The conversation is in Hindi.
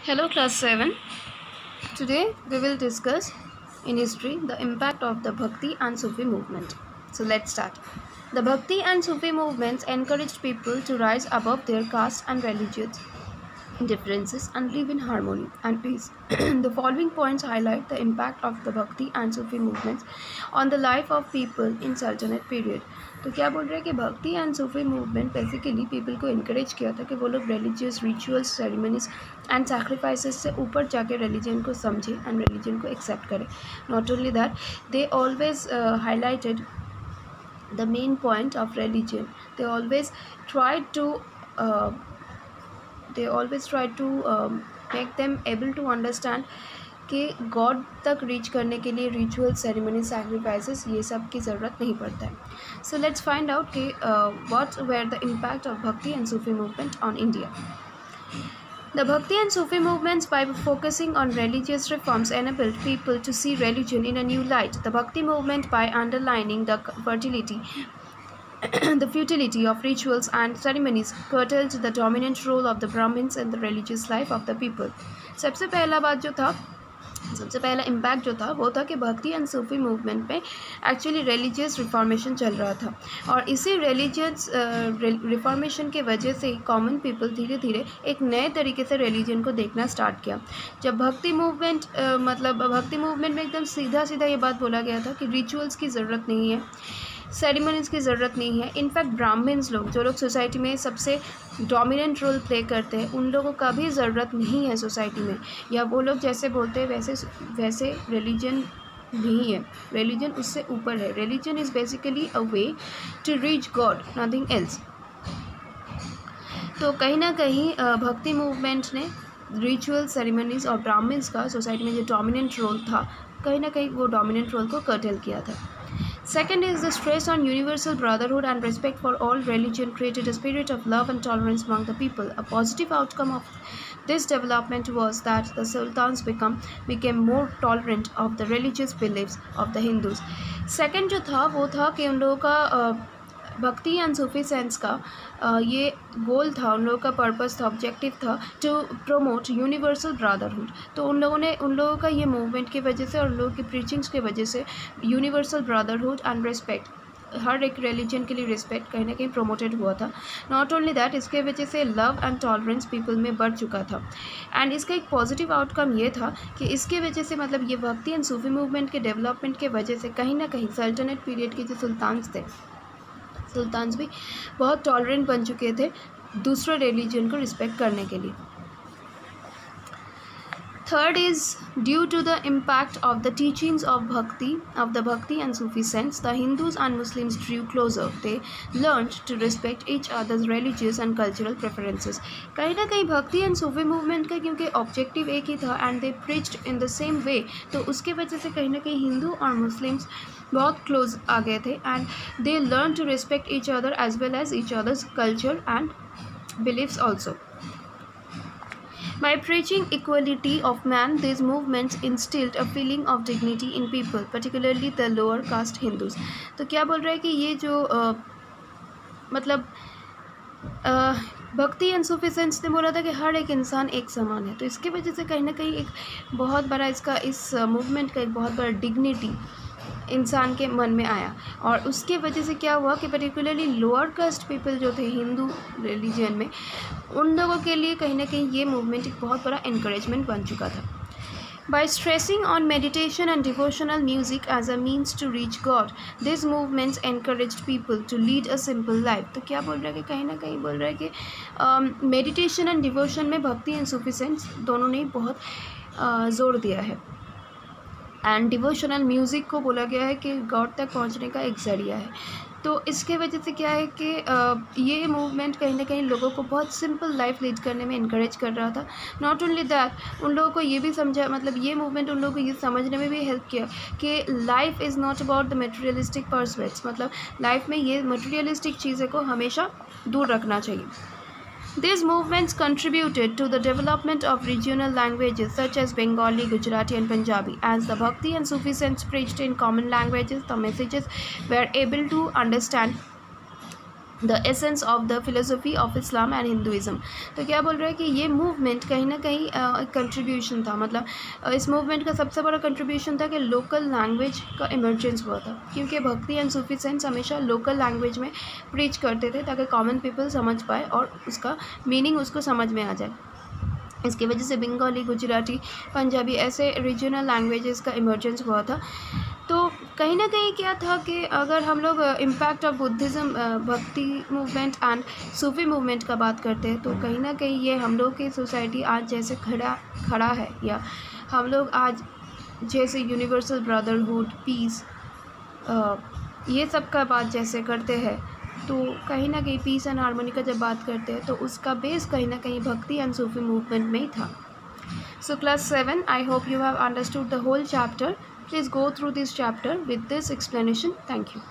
Hello, class 7. Today we will discuss in history the impact of the Bhakti and Sufi movement. So let's start. The Bhakti and Sufi movements encouraged people to rise above their caste and religious differences and live in harmony and peace. The following points highlight the impact of the Bhakti and Sufi movements on the life of people in Sultanate period. तो क्या बोल रहे हैं कि भक्ति and Sufi movement basically people को इनकरेज किया था कि वो लोग religious rituals ceremonies and sacrifices से ऊपर जाके रिलीजन को समझें एंड रिलीजन को एक्सेप्ट करें. Not only that, they always highlighted the main point of religion. They always try to make them able to understand कि गॉड तक रीच करने के लिए रिचुअल सेरेमनी सैक्रिफाइसेस ये सब की ज़रूरत नहीं पड़ता है. सो लेट्स फाइंड आउट कि what were the impact of Bhakti and Sufi movement on India. The Bhakti and Sufi movements, by focusing on religious reforms, enabled people to see religion in a new light. The Bhakti movement, by underlining the futility of rituals and ceremonies, curtailed the dominant role of the Brahmins in the religious life of the people. सबसे पहला इम्पैक्ट जो था वो था कि भक्ति एंड सूफी मूवमेंट में एक्चुअली रिलीजियस रिफॉर्मेशन चल रहा था और इसी रिलीजियस रिफॉर्मेशन के वजह से कॉमन पीपल धीरे धीरे एक नए तरीके से रिलीजन को देखना स्टार्ट किया. जब भक्ति मूवमेंट में एकदम सीधा सीधा ये बात बोला गया था कि रिचुअल्स की ज़रूरत नहीं है, सेरेमनीज़ की ज़रूरत नहीं है. इनफैक्ट ब्राह्मण्स लोग, जो लोग सोसाइटी में सबसे डोमिनेंट रोल प्ले करते हैं, उन लोगों का भी ज़रूरत नहीं है सोसाइटी में, या वो लोग जैसे बोलते हैं वैसे रिलीजन नहीं है. रिलीजन उससे ऊपर है. Religion is basically a way to reach God, nothing else. तो कहीं ना कहीं भक्ति मूवमेंट ने रिचुअल सेरेमनीज़ और ब्राह्मण्स का सोसाइटी में जो डोमिनेंट रोल था, कहीं ना कहीं वो डोमिनेंट रोल को कर्टेल किया था. Second is the stress on universal brotherhood and respect for all religion created a spirit of love and tolerance among the people. A positive outcome of this development was that the sultans became more tolerant of the religious beliefs of the Hindus. Second जो था वो था कि उन लोगों का भक्ति एंड सूफी सेंस का ये गोल था, उन लोगों का पर्पस था, ऑब्जेक्टिव था टू प्रोमोट यूनिवर्सल ब्रदरहुड. तो उन लोगों का ये मूवमेंट की वजह से और उन लोगों की प्रीचिंग्स की वजह से यूनिवर्सल ब्रदरहुड एंड रिस्पेक्ट, हर एक रिलीजन के लिए रिस्पेक्ट कहीं ना कहीं प्रोमोटेड हुआ था. नॉट ओनली दैट, इसके वजह से लव एंड टॉलरेंस पीपल में बढ़ चुका था. एंड इसका एक पॉजिटिव आउटकम ये था कि इसके वजह से मतलब ये भक्ति एंड सूफी मूवमेंट के डेवलपमेंट के वजह से कहीं ना कहीं सल्टनेट पीरियड के जो सुल्तान्स भी बहुत टॉलरेंट बन चुके थे दूसरे रिलीजन को रिस्पेक्ट करने के लिए. Third is, due to the impact of the teachings of the Bhakti and Sufi sense, the Hindus and Muslims drew closer. They learned to respect each other's religious and cultural preferences. कहीं ना कहीं भक्ति एंड सूफी मूवमेंट का क्योंकि ऑब्जेक्टिव एक ही था and they preached in the same way, तो उसके वजह से कहीं ना कहीं हिंदू और मुस्लिम्स बहुत क्लोज आ गए थे and they learn to respect each other as well as each other's culture and beliefs also. By preaching equality of man, these movements instilled a feeling of dignity in people, particularly the lower caste Hindus. तो क्या बोल रहा है कि ये जो मतलब भक्ति एंड सूफी सेंस ने बोला था कि हर एक इंसान एक समान है, तो इसके वजह से कहीं ना कहीं एक बहुत बड़ा इस मूवमेंट का एक बहुत बड़ा डिग्निटी इंसान के मन में आया. और उसके वजह से क्या हुआ कि पर्टिकुलरली लोअर कास्ट पीपल जो थे हिंदू रिलीजन में, उन लोगों के लिए कहीं ना कहीं ये मूवमेंट एक बहुत बड़ा इनकरेजमेंट बन चुका था. By stressing on meditation and devotional music as a means to reach God, these movements encouraged people to lead a simple life. तो क्या बोल रहा है कि कहीं ना कहीं बोल रहा है कि मेडिटेशन एंड डिवोशन में भक्ति एंड सूफी सेंस दोनों ने बहुत जोर दिया है. एंड डिवोशनल म्यूज़िक को बोला गया है कि गॉड तक पहुंचने का एक ज़रिया है. तो इसके वजह से क्या है कि ये मूवमेंट कहीं ना कहीं लोगों को बहुत सिंपल लाइफ लीड करने में इनकरेज कर रहा था. नॉट ओनली दैट, उन लोगों को ये भी समझा, मतलब ये मूवमेंट उन लोगों को ये समझने में भी हेल्प किया कि life is not about the materialistic prospects, मतलब लाइफ में ये मटेरियलिस्टिक चीज़ों को हमेशा दूर रखना चाहिए. These movements contributed to the development of regional languages such as Bengali, Gujarati and Punjabi. As the Bhakti and Sufi sense preached in common languages, the messages were able to understand the essence of the philosophy of Islam and Hinduism. तो क्या बोल रहे हैं कि ये मूवमेंट कहीं ना कहीं कंट्रीब्यूशन था, मतलब इस मूवमेंट का सबसे बड़ा कंट्रीब्यूशन था कि लोकल लैंग्वेज का इमर्जेंस हुआ था, क्योंकि भक्ति एंड सूफी सेंस हमेशा लोकल लैंग्वेज में प्रीच करते थे ताकि कॉमन पीपल समझ पाए और उसका मीनिंग उसको समझ में आ जाए। इसकी वजह से बंगाली, गुजराती, पंजाबी ऐसे रीजनल लैंग्वेजेस का इमर्जेंस हुआ था। तो कहीं ना कहीं क्या था कि अगर हम लोग इम्पैक्ट ऑफ बुद्धिज़्म, भक्ति मूवमेंट एंड सूफी मूवमेंट का बात करते हैं, तो कहीं ना कहीं ये हम लोग की सोसाइटी आज जैसे खड़ा है, या हम लोग आज जैसे यूनिवर्सल ब्रदरहुड, पीस, ये सब का बात जैसे करते हैं, तो कहीं ना कहीं पीस एंड हारमोनी का जब बात करते हैं तो उसका बेस कहीं ना कहीं भक्ति एंड सूफी मूवमेंट में ही था। So class 7, I hope you have understood the whole chapter. Please go through this chapter with this explanation. Thank you.